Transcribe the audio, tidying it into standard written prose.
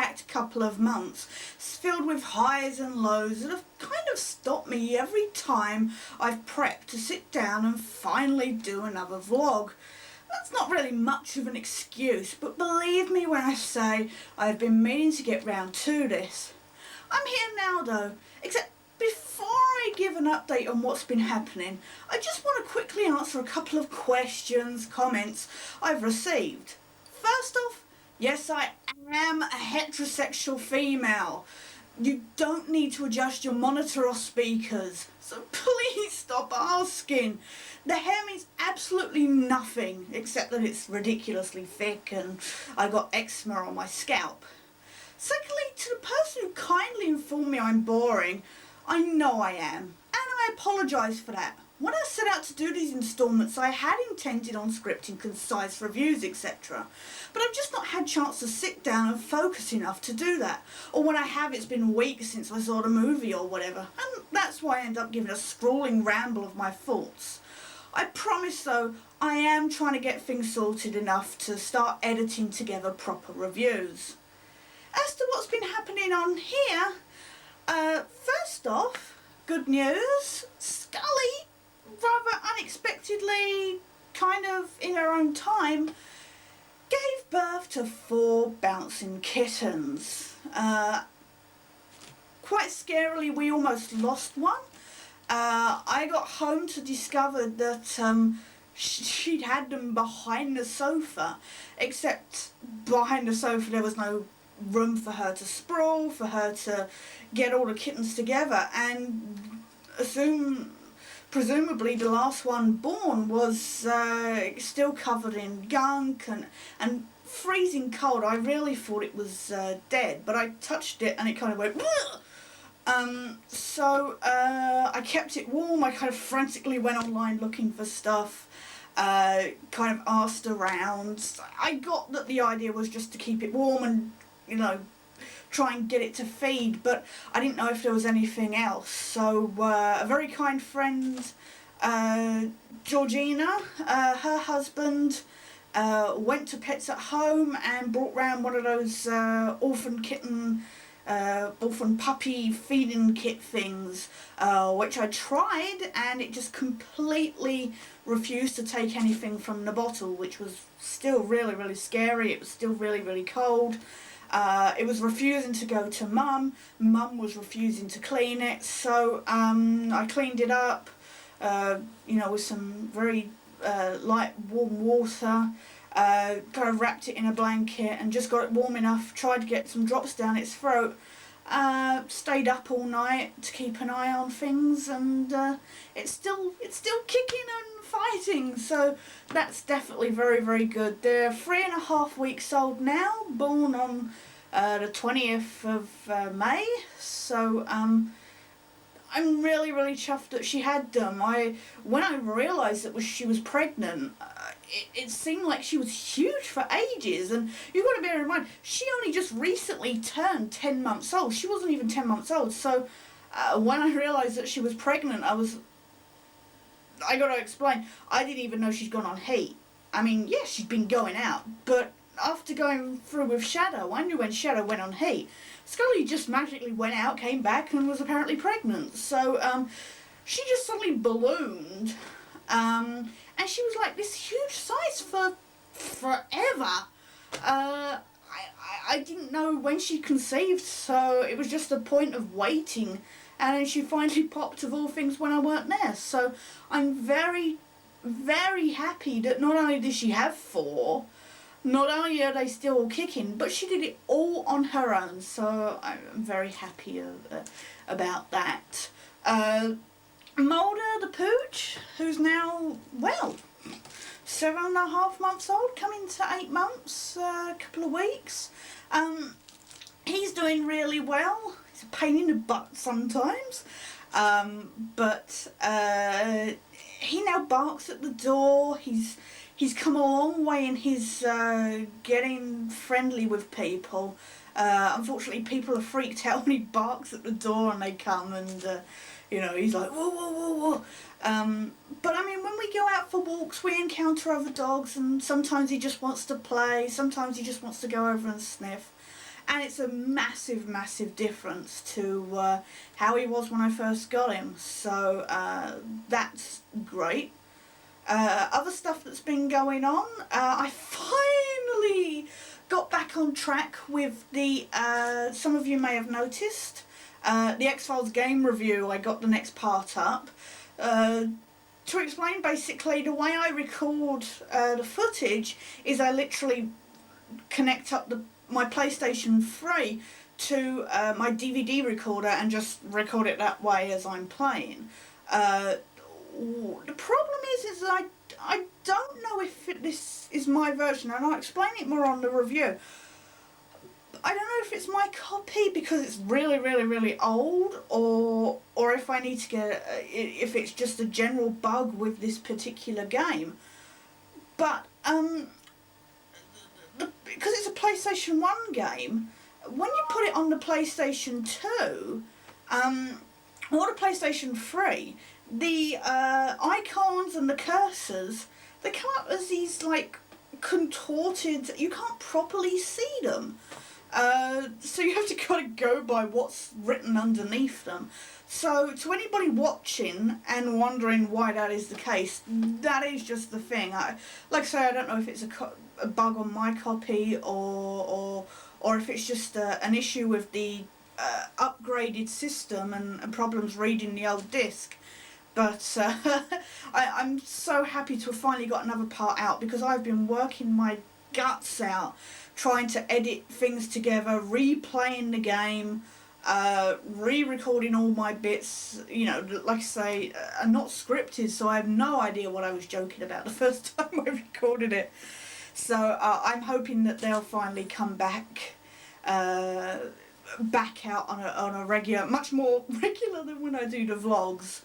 jam-packed couple of months, filled with highs and lows that have kind of stopped me every time I've prepped to sit down and finally do another vlog. That's not really much of an excuse, but believe me when I say I've been meaning to get round to this. I'm here now though, except before I give an update on what's been happening, I just want to quickly answer a couple of questions, comments I've received. First off, yes, I am a heterosexual female. You don't need to adjust your monitor or speakers, so please stop asking. The hair means absolutely nothing, except that it's ridiculously thick and I got eczema on my scalp. Secondly, to the person who kindly informed me I'm boring, I know I am, and I apologise for that. When I set out to do these instalments, I had intended on scripting concise reviews, etc. But I've just not had a chance to sit down and focus enough to do that. Or when I have, it's been weeks since I saw the movie or whatever. And that's why I end up giving a scrawling ramble of my thoughts. I promise though, I am trying to get things sorted enough to start editing together proper reviews. As to what's been happening on here, first off, good news, Scully, rather unexpectedly, kind of in her own time, gave birth to 4 bouncing kittens. Quite scarily, we almost lost one. I got home to discover that she'd had them behind the sofa, except behind the sofa there was no room for her to sprawl, for her to get all the kittens together, and presumably the last one born was still covered in gunk and freezing cold. I really thought it was dead, but I touched it and it kind of went so I kept it warm. I kind of frantically went online looking for stuff, kind of asked around. I got that the idea was just to keep it warm and, you know, try and get it to feed, but I didn't know if there was anything else. So a very kind friend, Georgina, her husband, went to Pets at Home and brought round one of those orphan puppy feeding kit things, which I tried, and it just completely refused to take anything from the bottle, which was still really, really scary. It was still really, really cold. It was refusing to go to Mum. Mum was refusing to clean it, so I cleaned it up, you know, with some very light warm water, kind of wrapped it in a blanket and just got it warm enough, tried to get some drops down its throat, stayed up all night to keep an eye on things, and it's still kicking and fighting, so that's definitely very, very good. They're 3.5 weeks old now, born on the 20th of May, so I'm really, really chuffed that she had them. When I realised that she was pregnant, it seemed like she was huge for ages, and you've got to bear in mind, she only just recently turned 10 months old. She wasn't even 10 months old, so when I realised that she was pregnant, I got to explain, I didn't even know she'd gone on heat. I mean, yes, she'd been going out, but after going through with Shadow, I knew when Shadow went on heat, Scully just magically went out, came back, and was apparently pregnant. So she just suddenly ballooned, and she was like this huge size for forever. I didn't know when she conceived, so it was just a point of waiting, and then she finally popped, of all things, when I weren't there. So I'm very, very happy that not only did she have 4, not only are they still all kicking, but she did it all on her own, so I'm very happy about that. Mulder the Pooch, who's now, well, 7.5 months old, coming to 8 months, a couple of weeks. He's doing really well. He's a pain in the butt sometimes, but he now barks at the door. He's come a long way in his getting friendly with people. Unfortunately, people are freaked out when he barks at the door and they come, and you know, he's like, whoa, whoa, whoa, whoa. But I mean, when we go out for walks, we encounter other dogs, and sometimes he just wants to play, sometimes he just wants to go over and sniff. and it's a massive, massive difference to how he was when I first got him. So that's great. Other stuff that's been going on, I finally got back on track with the, some of you may have noticed, the X-Files game review. I got the next part up. To explain, basically, the way I record the footage is I literally connect up my PlayStation 3 to my DVD recorder and just record it that way as I'm playing. The problem is I don't know if this is my version, and I'll explain it more on the review. I don't know if it's my copy because it's really, really, really old, or if I need to get if it's just a general bug with this particular game. But because it's a PlayStation 1 game, when you put it on the PlayStation 2 or the PlayStation 3, the icons and the cursors, they come up as these like contorted, you can't properly see them. So you have to kind of go by what's written underneath them. So to anybody watching and wondering why that is the case, that is just the thing. Like I say, I don't know if it's a bug on my copy or if it's just an issue with the upgraded system and problems reading the old disc. But I'm so happy to have finally got another part out, because I've been working my guts out trying to edit things together, replaying the game, re-recording all my bits, you know, like I say, are not scripted, so I have no idea what I was joking about the first time I recorded it. So I'm hoping that they'll finally come back out on a regular, much more regular than when I do the vlogs.